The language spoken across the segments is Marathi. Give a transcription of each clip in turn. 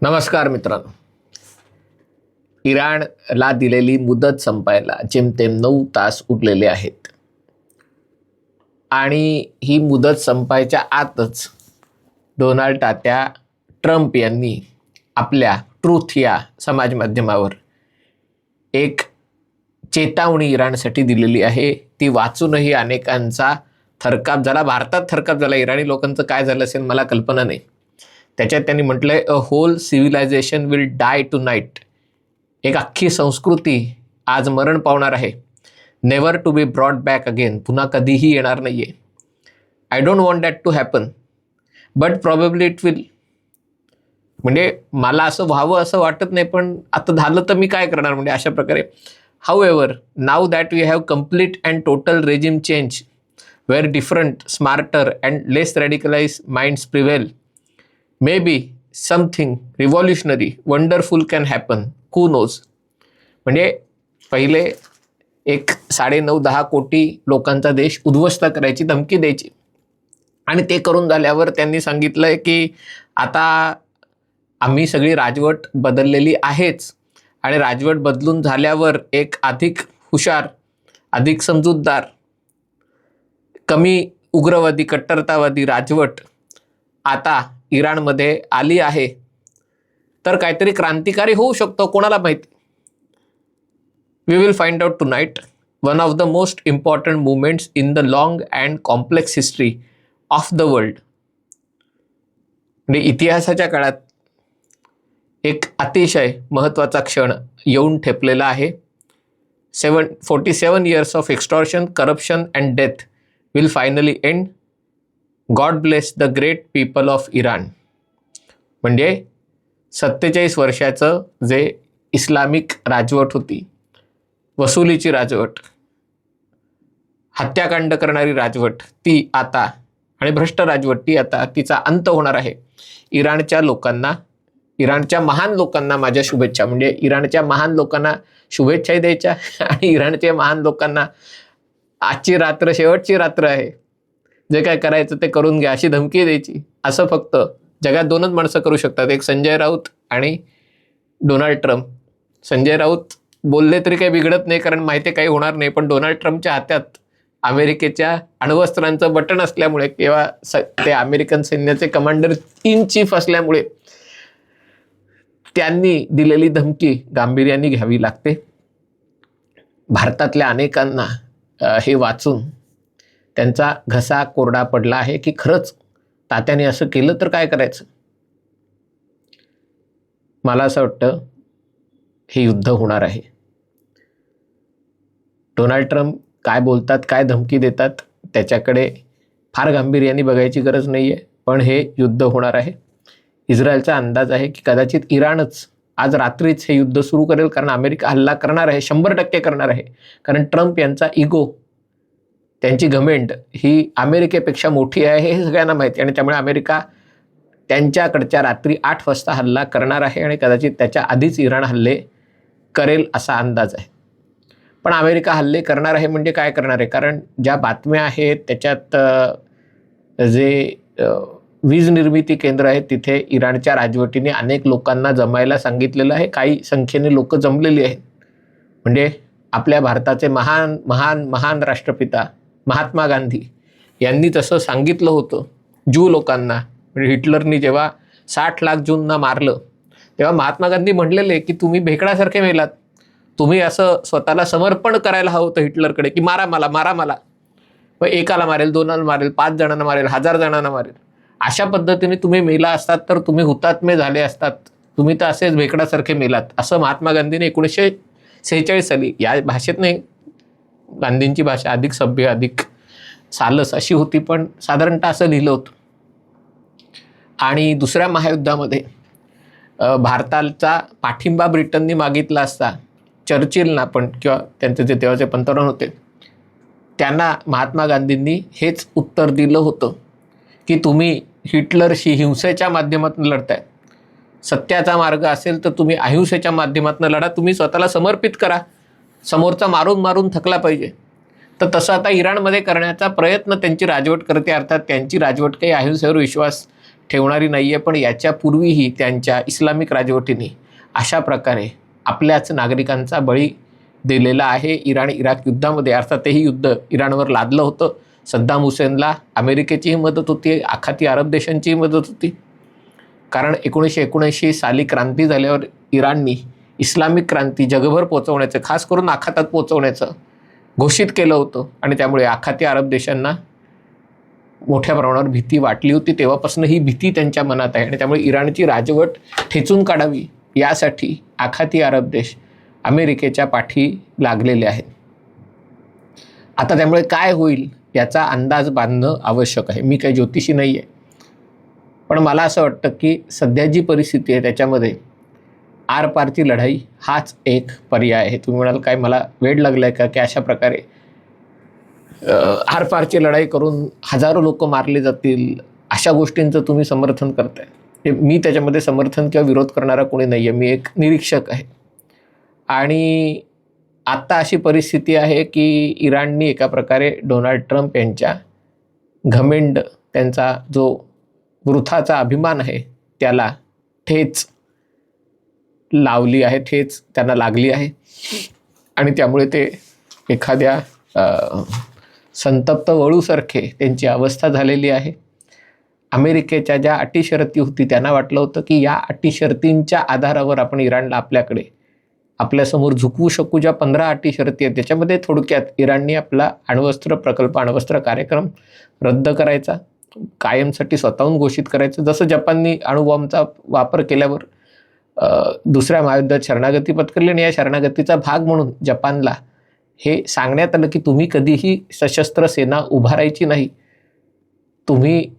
नमस्कार मित्रांनो. इराणला दिलेली मुदत संपायला जेमतेम 9 तास उरलेले आहेत आणि ही मुदत संपायच्या आतच डोनाल्ड तात्या ट्रम्प यांनी आपल्या ट्रूथ या समाज माध्यमावर एक चेतावणी इराणसाठी दिलेली आहे. ती वाचूनही अनेकांचा थरकाप झाला. भारतात थरकाप झाला. इराणी लोकांचं काय झालं असेल मला कल्पना नाही. त्याच्यात त्यांनी म्हटलंय, a whole civilisation will die tonight. एक अख्खी संस्कृती आज मरण पावणार आहे. Never to be brought back again. पुन्हा कधीही येणार नाही आहे. I don't want that to happen but probably it will. म्हणजे मला असं व्हावं असं वाटत नाही, पण आता झालं तर मी काय करणार म्हणजे अशा प्रकारे. However now that we have complete and total regime change where different smarter and less radicalise minds prevail, maybe something revolutionary wonderful can happen, who knows. म्हणजे पहिले एक 9.5-10 कोटी लोकांचा देश उद्ध्वस्त करायची धमकी द्यायची आणि ते करून झाल्यावर त्यांनी सांगितलंय की आता आम्ही सगळी राजवट बदललेली आहेच आणि राजवट बदलून झाल्यावर एक अधिक हुशार, अधिक समजूतदार, कमी उग्रवादी, कट्टरतावादी राजवट आता इराणमध्ये आली आहे. तर काहीतरी क्रांतिकारी होऊ शकतो, कोणाला माहिती. We will find out tonight. One of the most important movements in the long and complex history of the world. म्हणजे इतिहासाच्या काळात एक अतिशय महत्त्वाचा क्षण येऊन ठेपलेला आहे. 47 years of extortion, corruption and death will finally end. God bless the great people of Iran. म्हणजे 47 वर्षाचं जे इस्लामिक राजवट होती, वसुलीची राजवट, हत्याकांड करणारी राजवट, ती आता आणि भ्रष्ट राजवट ती आता तिचा अंत होणार आहे. इराणच्या लोकांना, इराणच्या महान लोकांना माझ्या शुभेच्छा. म्हणजे इराणच्या महान लोकांना शुभेच्छाही द्यायच्या आणि इराणच्या महान लोकांना आजची रात्र शेवटची रात्र आहे, जे काय करायचं ते करून घ्या अशी धमकी द्यायची. असं फक्त जगात 2च माणसं करू शकतात, एक संजय राऊत आणि डोनाल्ड ट्रम्प. संजय राऊत बोलले तरी काही बिघडत नाही कारण माहिती आहे काही होणार नाही, पण डोनाल्ड ट्रम्पच्या हातात अमेरिकेच्या अण्वस्त्रांचं बटन असल्यामुळे किंवा ते अमेरिकन सैन्याचे कमांडर इन चीफ असल्यामुळे त्यांनी दिलेली धमकी गांभीर्याने घ्यावी लागते. भारतातल्या अनेकांना हे वाचून त्यांचा घसा कोरडा पडला आहे की खरंच तात्याने असं केलं तर काय करायचं. मला असं वाटतं हे युद्ध होणार आहे. डोनाल्ड ट्रम्प काय बोलतात, काय धमकी देतात त्याच्याकडे फार गांभीर्याने बघायची गरज नाही आहे, पण हे युद्ध होणार आहे. इस्रायलचा अंदाज आहे की कदाचित इराणच आज रात्रीच हे युद्ध सुरू करेल, कारण अमेरिका हल्ला करणार आहे, 100% करणार आहे. कारण ट्रम्प यांचा इगो, त्यांची घमेंड ही अमेरिकेपेक्षा मोठी आहे हे सगळ्यांना माहिती, आणि त्यामुळे अमेरिका त्यांच्याकडच्या रात्री 8 वाजता हल्ला करणार आहे आणि कदाचित त्याच्या आधीच इराण हल्ले करेल असा अंदाज आहे. पण अमेरिका हल्ले करणार आहे म्हणजे काय करणार आहे, कारण ज्या बातम्या आहेत त्याच्यात जे वीज निर्मिती केंद्र आहेत तिथे इराणच्या राजवटीने अनेक लोकांना जमायला सांगितलेलं आहे. काही संख्येने लोक जमलेली आहेत. म्हणजे आपल्या भारताचे महान महान महान राष्ट्रपिता महात्मा गांधी यांनी तसं सांगितलं होतं ज्यू लोकांना. म्हणजे हिटलरनी जेव्हा 60 लाख ज्यूंना मारलं तेव्हा महात्मा गांधी म्हणलेले की तुम्ही भेकडासारखे मेलात, तुम्ही असं स्वतःला समर्पण करायला हवं होतं हिटलरकडे की मारा मला, मारा मला. मग एकाला मारेल, 2 मारेल, 5 जणांना मारेल, 1000 जणांना मारेल. अशा पद्धतीने तुम्ही मेला असतात तर तुम्ही हुतात्मे झाले असतात. तुम्ही तर असेच भेकडासारखे मेलात, असं महात्मा गांधीने 1946 साली, या भाषेत नाही, गांधींची भाषा अधिक सभ्य अधिक सालस अशी होती, पण साधारणतः असं लिहिलं होतं. आणि दुसऱ्या महायुद्धामध्ये भारताचा पाठिंबा ब्रिटननी मागितला असता चर्चिलना, पण किंवा त्यांचे जे तेव्हाचे पंतप्रधान होते त्यांना महात्मा गांधींनी हेच उत्तर दिलं होतं की तुम्ही हिटलरशी हिंसेच्या माध्यमातून लढताय. सत्याचा मार्ग असेल तर तुम्ही अहिंसेच्या माध्यमातून लढा, तुम्ही स्वतःला समर्पित करा. समोरचा मारून मारून थकला पाहिजे, तर तसं आता इराणमध्ये करण्याचा प्रयत्न त्यांची राजवट करते. अर्थात त्यांची राजवट काही अहिंसेवर विश्वास ठेवणारी नाही आहे, पण याच्यापूर्वीही त्यांच्या इस्लामिक राजवटीने अशा प्रकारे आपल्याच नागरिकांचा बळी दिलेला आहे. इराण-इराक युद्धामध्ये, अर्थात तेही युद्ध इराणवर लादलं होतं. सद्दाम हुसेनला अमेरिकेचीही मदत होती, आखाती अरब देशांचीही मदत होती. कारण 1979 साली क्रांती झाल्यावर इराणनी इस्लामिक क्रांती जगभर पोचवण्याचं, खास करून आखातात पोचवण्याचं घोषित केलं होतं आणि त्यामुळे आखाती अरब देशांना मोठ्या प्रमाणावर भीती वाटली होती. तेव्हापासून ही भीती त्यांच्या मनात आहे आणि त्यामुळे इराणची राजवट ठेचून काढावी यासाठी आखाती अरब देश अमेरिकेच्या पाठी लागलेले आहेत. आता त्यामुळे काय होईल याचा अंदाज बांधणं आवश्यक आहे. मी काही ज्योतिषी नाही आहे, पण मला असं वाटतं की सध्या जी परिस्थिती आहे त्याच्यामध्ये आरपारची लढाई हाच एक पर्याय आहे. तुम्ही म्हणाल काय मला वेड लागलं आहे का की अशा प्रकारे आरपारची लढाई करून हजारो लोक मारले जातील, अशा गोष्टींचं तुम्ही समर्थन करताय. हे मी त्याच्यामध्ये समर्थन किंवा विरोध करणारा कोणी नाही आहे, मी एक निरीक्षक आहे. आणि आत्ता अशी परिस्थिती आहे की इराणनी एका प्रकारे डोनाल्ड ट्रम्प यांच्या घमेंड, त्यांचा जो वृथाचा अभिमान आहे त्याला ठेच लावली आहे, ठेच त्यांना लागली आहे आणि त्यामुळे ते एखाद्या संतप्त वळूसारखे त्यांची अवस्था झालेली आहे. अमेरिकेच्या ज्या अटी शर्ती होती त्यांना वाटलं होतं की या अटी शर्तींच्या आधारावर आपण इराणला आपल्याकडे आपल्यासमोर झुकवू शकू. ज्या 15 अटी शर्ती आहेत त्याच्यामध्ये थोडक्यात इराणनी आपला अण्वस्त्र प्रकल्प, अण्वस्त्र कार्यक्रम रद्द करायचा, कायमसाठी स्वतःहून घोषित करायचं. जसं जपाननी अणुबॉम्बचा वापर केल्यावर दुसऱ्या महायुद्धात शरणागती पत्करली आणि या शरणागतीचा भाग म्हणून जपानला हे सांगण्यात आलं की तुम्ही कधीही सशस्त्र सेना उभारायची नाही, तुम्ही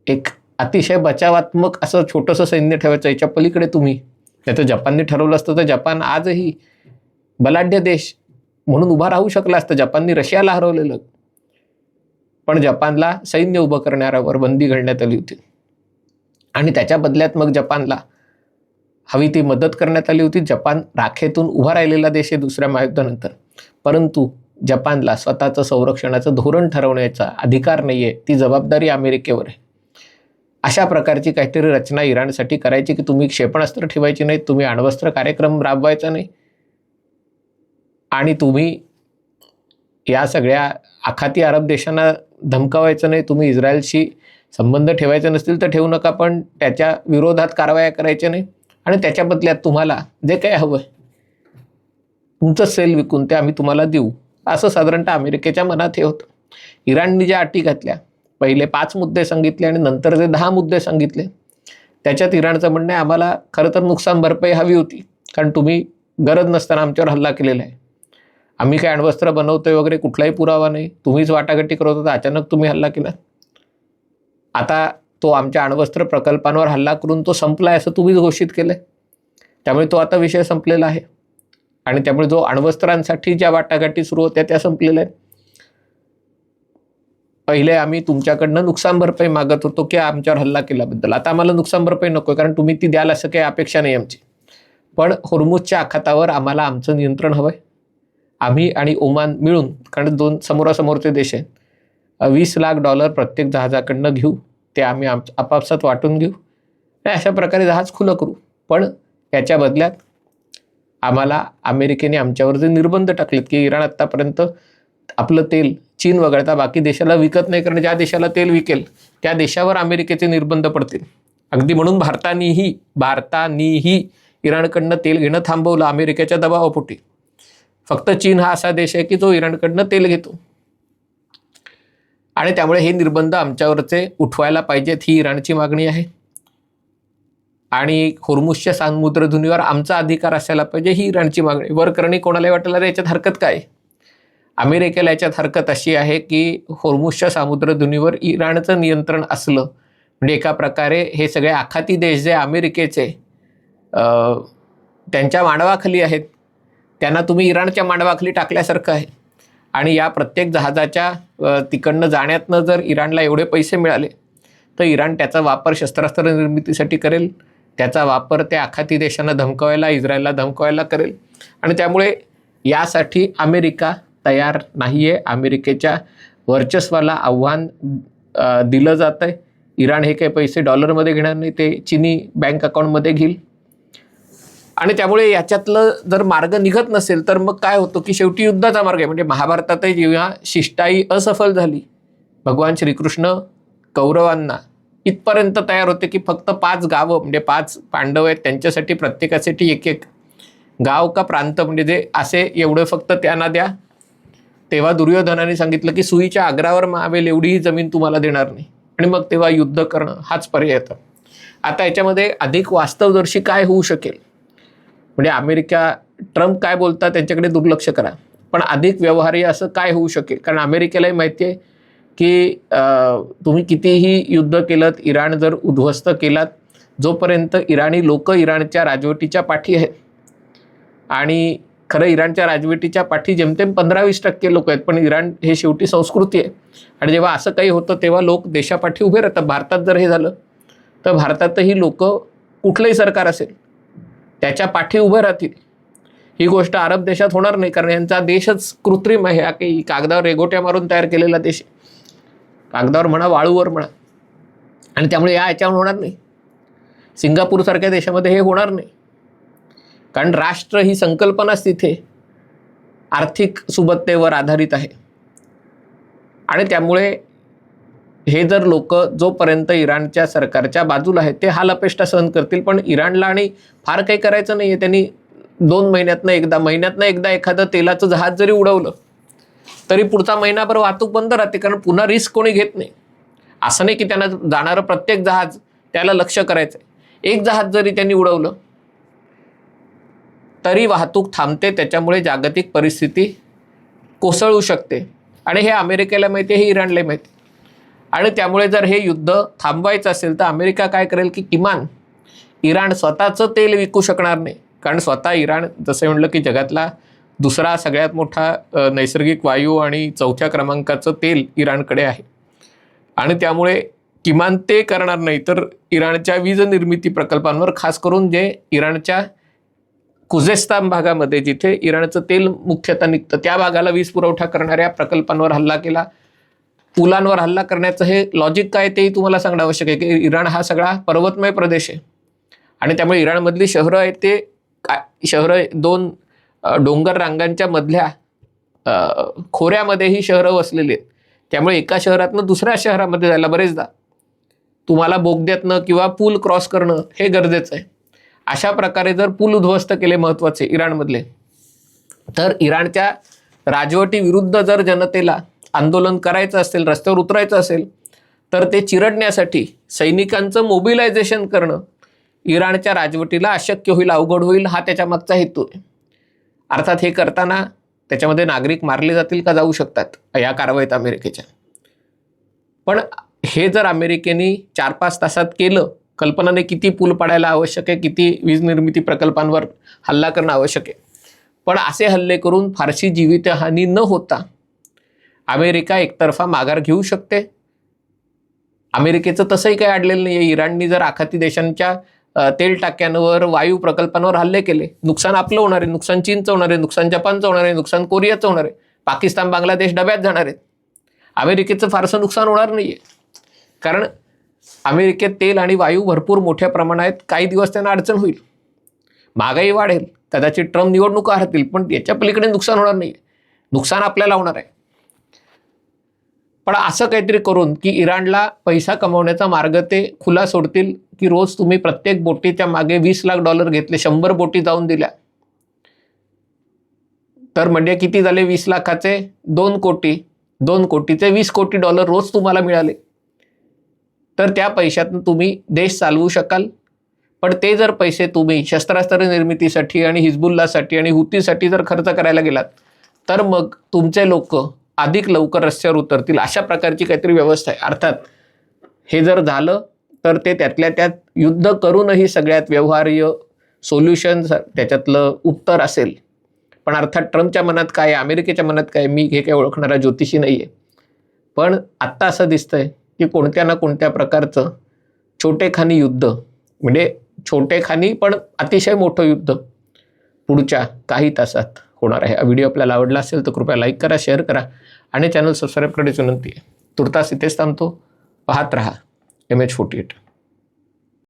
एक अतिशय बचावात्मक असं छोटंसं सैन्य ठेवायचं, याच्या पलीकडे तुम्ही. त्याचं जपानने ठरवलं असतं तर जपान आजही बलाढ्य देश म्हणून उभा राहू शकला असतं. जपानने रशियाला हरवलेलं, पण जपानला सैन्य उभं करण्यावर बंदी घालण्यात आली होती आणि त्याच्या बदल्यात मग जपानला हवी ती मदत करण्यात आली होती. जपान राखेतून उभा राहिलेला देश आहे दुसऱ्या महायुद्धानंतर, परंतु जपानला स्वतःचं संरक्षणाचं धोरण ठरवण्याचा अधिकार नाही आहे, ती जबाबदारी अमेरिकेवर आहे. अशा प्रकारची काहीतरी रचना इराणसाठी करायची की तुम्ही क्षेपणास्त्र ठेवायची नाही, तुम्ही अण्वस्त्र कार्यक्रम राबवायचा नाही आणि तुम्ही या सगळ्या आखाती अरब देशांना धमकावायचं नाही, तुम्ही इस्रायलशी संबंध ठेवायचे नसतील तर ठेवू नका, पण त्याच्या विरोधात कारवाया करायच्या नाही आणि त्याच्या बदल्यात तुम्हाला जे काही हवं आहे तुमचं सेल विकून ते आम्ही तुम्हाला देऊ, असं साधारणतः अमेरिकेच्या मनात हे होतं. इराणने ज्या अटी घातल्या, पहिले 5 मुद्दे सांगितले आणि नंतर जे 10 मुद्दे सांगितले, त्याच्यात इराणचं म्हणणं आहे आम्हाला खरं तर नुकसान भरपाई हवी होती, कारण तुम्ही गरज नसताना आमच्यावर हल्ला केलेला आहे, आम्ही काय अण्वस्त्र बनवतोय वगैरे कुठलाही पुरावा नाही, तुम्हीच वाटाघाटी करत होता, अचानक तुम्ही हल्ला केला, आता तो आमच्या अण्वस्त्र प्रकल्पांवर हल्ला करून तो संपलाय असं तुम्हीच घोषित केलंय, त्यामुळे तो आता विषय संपलेला आहे आणि त्यामुळे जो अण्वस्त्रांसाठी ज्या वाटाघाटी सुरू होत्या त्या संपलेल्या आहेत. पहिले आम्ही तुमच्याकडनं नुकसान भरपाई मागत होतो की आमच्यावर हल्ला केल्याबद्दल, आता आम्हाला नुकसान भरपाई नको, कारण तुम्ही ती द्याल असं काही अपेक्षा नाही आमची, पण होर्मुझच्या आखातावर आम्हाला आमचं नियंत्रण हवं आहे. आम्ही आणि ओमान मिळून, कारण 2 समोरासमोरचे देश आहेत, $20 लाख प्रत्येक जहाजाकडनं घेऊ, ते आम्ही आपापसात वाटून घेऊ आणि अशा प्रकारे जहाज खुलं करू, पण याच्या बदल्यात आम्हाला अमेरिकेने आमच्यावर जे निर्बंध टाकलेत की इराण आत्तापर्यंत आपलं तेल चीन वगळता बाकी देशाला विकत नाही, कारण ज्या देशाला तेल विकेल त्या देशावर अमेरिकेचे निर्बंध पडतील. अगदी म्हणून भारतानीही इराणकडनं तेल घेणं थांबवलं अमेरिकेच्या दबावापोटी. फक्त चीन हा असा देश आहे की जो इराणकडनं तेल घेतो आणि त्यामुळे हे निर्बंध आमच्यावरचे उठवायला पाहिजेत, ही इराणची मागणी आहे. आणि होर्मुझच्या समुद्रधुनीवर आमचा अधिकार असायला पाहिजे, ही इराणची मागणी. वरकरणी कोणालाही वाटलं याच्यात हरकत काय, अमेरिकेला याच्यात हरकत अशी आहे की होर्मुझच्या समुद्रधुनीवर इराणचं नियंत्रण असलं म्हणजे एका प्रकारे हे सगळे आखाती देश जे अमेरिकेचे त्यांच्या मांडवाखाली आहेत त्यांना तुम्ही इराणच्या मांडवाखाली टाकल्यासारखं आहे. आणि या प्रत्येक जहाजाच्या तिकडनं जाण्यातनं जर इराणला एवढे पैसे मिळाले तर इराण त्याचा वापर शस्त्रास्त्र निर्मितीसाठी करेल, त्याचा वापर त्या आखाती देशांना धमकावायला, इस्रायलला धमकावायला करेल आणि त्यामुळे यासाठी अमेरिका तयार नाही आहे. अमेरिकेच्या वर्चस्वाला आव्हान दिलं जातं आहे. इराण हे काही पैसे डॉलरमध्ये घेणार नाही, ते चिनी बँक अकाउंटमध्ये घेईल. आणि त्यामुळे याच्यातलं जर मार्ग निघत नसेल तर मग काय होतं की शेवटी युद्धाचा मार्ग आहे. म्हणजे महाभारतातही जेव्हा शिष्टाई असफल झाली, भगवान श्रीकृष्ण कौरवांना इथपर्यंत तयार होते की फक्त 5 गावं, म्हणजे 5 पांडव आहेत त्यांच्यासाठी प्रत्येकासाठी एक एक गाव का प्रांत म्हणजे जे असे एवढं फक्त त्यांना द्या. तेव्हा दुर्योधनाने सांगितलं की सुईच्या आग्रावर मावेल एवढीही जमीन तुम्हाला देणार नाही. आणि मग तेव्हा युद्ध करणं हाच पर्याय येतो. आता याच्यामध्ये अधिक वास्तवदर्शी काय होऊ शकेल, म्हणजे अमेरिका ट्रम्प काय बोलतात त्यांच्याकडे दुर्लक्ष करा, पण अधिक व्यवहार्य असं काय होऊ शकेल. कारण अमेरिकेलाही माहिती आहे की तुम्ही कितीही युद्ध केलं, इराण जर उद्ध्वस्त केलात, जोपर्यंत इराणी लोक इराणच्या राजवटीच्या पाठी आहेत, आणि खरं इराणच्या राजवटीच्या पाठी जेमतेम 15-20% लोक आहेत, पण इराण हे शेवटी संस्कृती आहे. आणि जेव्हा असं काही होतं तेव्हा लोक देशापाठी उभे राहतात. भारतात जर हे झालं तर भारतातही लोक कुठलंही सरकार असेल त्याच्या पाठी उभे राहतील. ही गोष्ट अरब देशात होणार नाही, कारण यांचा देशच कृत्रिम आहे. हा काही कागदावर रेगोट्या मारून तयार केलेला देश आहे, कागदावर म्हणा वाळूवर म्हणा. आणि त्यामुळे याच्यावर होणार नाही. सिंगापूरसारख्या देशामध्ये हे होणार नाही, कारण राष्ट्र ही संकल्पनाच तिथे आर्थिक सुबत्तेवर आधारित आहे. आणि त्यामुळे हे जर लोक जोपर्यंत इराणच्या सरकारच्या बाजूला आहेत ते हालअपेष्टा सहन करतील. पण इराणला आणि फार काही करायचं नाही आहे. त्यांनी 2 महिन्यातनं एकदा एखादं तेलाचं जहाज जरी उडवलं तरी पुढचा महिनाभर वाहतूक बंद राहते, कारण पुन्हा रिस्क कोणी घेत नाही. असं नाही की त्यांना जाणारं प्रत्येक जहाज त्याला लक्ष करायचं आहे. एक जहाज जरी त्यांनी उडवलं तरी वाहतूक थांबते. त्याच्यामुळे जागतिक परिस्थिती कोसळू शकते. आणि हे अमेरिकेला माहिती आहे, हे इराणला माहिती आहे. आणि त्यामुळे जर हे युद्ध थांबवायचं असेल तर अमेरिका काय करेल की किमान इराण स्वतःचं तेल विकू शकणार नाही, कारण स्वतः इराण जसं म्हटलं की जगातला दुसरा सगळ्यात मोठा नैसर्गिक वायू आणि 4थ्या क्रमांकाचं तेल इराणकडे आहे. आणि त्यामुळे किमान ते करणार नाही तर इराणच्या वीज निर्मिती प्रकल्पांवर, खास करून जे इराणच्या खुजेस्तान भागामध्ये जिथे इराणचं तेल मुख्यतः निघतं त्या भागाला वीज पुरवठा करणाऱ्या प्रकल्पांवर हल्ला केला. पुलांवर हल्ला करण्याचं हे लॉजिक काय तेही तुम्हाला सांगणं आवश्यक आहे की इराण हा सगळा पर्वतमय प्रदेश आहे. आणि त्यामुळे इराणमधली शहरं आहेत ते शहरं 2 डोंगर रांगांच्या मधल्या खोऱ्यामध्ये ही शहरं वसलेली आहेत. त्यामुळे एका शहरातनं दुसऱ्या शहरामध्ये जायला बरेचदा तुम्हाला बोगद्यातनं किंवा पूल क्रॉस करणं हे गरजेचं आहे. अशा प्रकारे जर पूल उद्ध्वस्त केले महत्त्वाचे इराणमधले, तर इराणच्या राजवटीविरुद्ध जर जनतेला आंदोलन करायचं असेल, रस्त्यावर उतरायचं असेल, तर ते चिरडण्यासाठी सैनिकांचं मोबिलायझेशन करणं इराणच्या राजवटीला अशक्य होईल, अवघड होईल. हा त्याच्या मागचा हेतू आहे. अर्थात हे करताना त्याच्यामध्ये नागरिक मारले जातील का, जाऊ शकतात या कारवाईत अमेरिकेच्या. पण हे जर अमेरिकेने 4-5 तासात केलं, कल्पनाने किती पूल पाडायला आवश्यक आहे, किती वीज निर्मिती प्रकल्पांवर हल्ला करणं आवश्यक आहे. पण असे हल्ले करून फारशी जीवितहानी न होता अमेरिका एकतर्फा माघार घेऊ शकते. अमेरिकेचं तसंही काही अडलेलं नाही आहे. इराणनी जर आखाती देशांच्या तेल टाक्यांवर, वायू प्रकल्पांवर हल्ले केले, नुकसान आपलं होणार आहे, नुकसान चीनचं होणार आहे, नुकसान जपानचं होणार आहे, नुकसान कोरियाचं होणार आहे, पाकिस्तान बांगलादेश डब्यात जाणार आहेत. अमेरिकेचं फारसं नुकसान होणार नाही आहे, कारण अमेरिकेत तेल आणि वायू भरपूर मोठ्या प्रमाणात, काही दिवस त्यांना अडचण होईल, महागाई वाढेल, कदाचित ट्रम्प निवडणुका हरतील, पण याच्या पलीकडे नुकसान होणार नाही. नुकसान आपल्याला होणार आहे. पण असं काहीतरी करून की इराणला पैसा कमवण्याचा मार्ग ते खुला सोडतील की रोज तुम्ही प्रत्येक बोटीच्या मागे $20 लाख घेतले, 100 बोटी जाऊन दिल्या, तर म्हणजे किती झाले 20 लाखाचे 2 कोटी, 2 कोटीचे $20 कोटी रोज तुम्हाला मिळाले, तर त्या पैशातून तुम्ही देश चालवू शकाल. पण ते जर पैसे तुम्ही शस्त्रास्त्र निर्मितीसाठी आणि हिजबुल्लासाठी आणि हुतीसाठी जर खर्च करायला गेलात तर मग तुमचे लोक अधिक लवकर रस्त्यावर उतरतील. अशा प्रकारची काहीतरी व्यवस्था आहे. अर्थात हे जर झालं तर ते त्यातल्या त्यात युद्ध करूनही सगळ्यात व्यवहार्य सोल्युशन त्याच्यातलं उत्तर असेल. पण अर्थात ट्रम्पच्या मनात काय, अमेरिकेच्या मनात काय, मी हे काही ओळखणारा ज्योतिषी नाही आहे. पण आत्ता असं दिसतंय की कोणत्या ना कोणत्या प्रकारचं छोटेखानी युद्ध, म्हणजे छोटेखानी पण अतिशय मोठं युद्ध पुढच्या काही तासात होणार आहे. हा व्हिडिओ आपल्याला आवडला असेल तर कृपया लाईक करा, शेअर करा आणि चॅनल सबस्क्राईब करण्याची विनंती आहे. तुर्तास इथेच थांबतो. पाहत रहा MH48.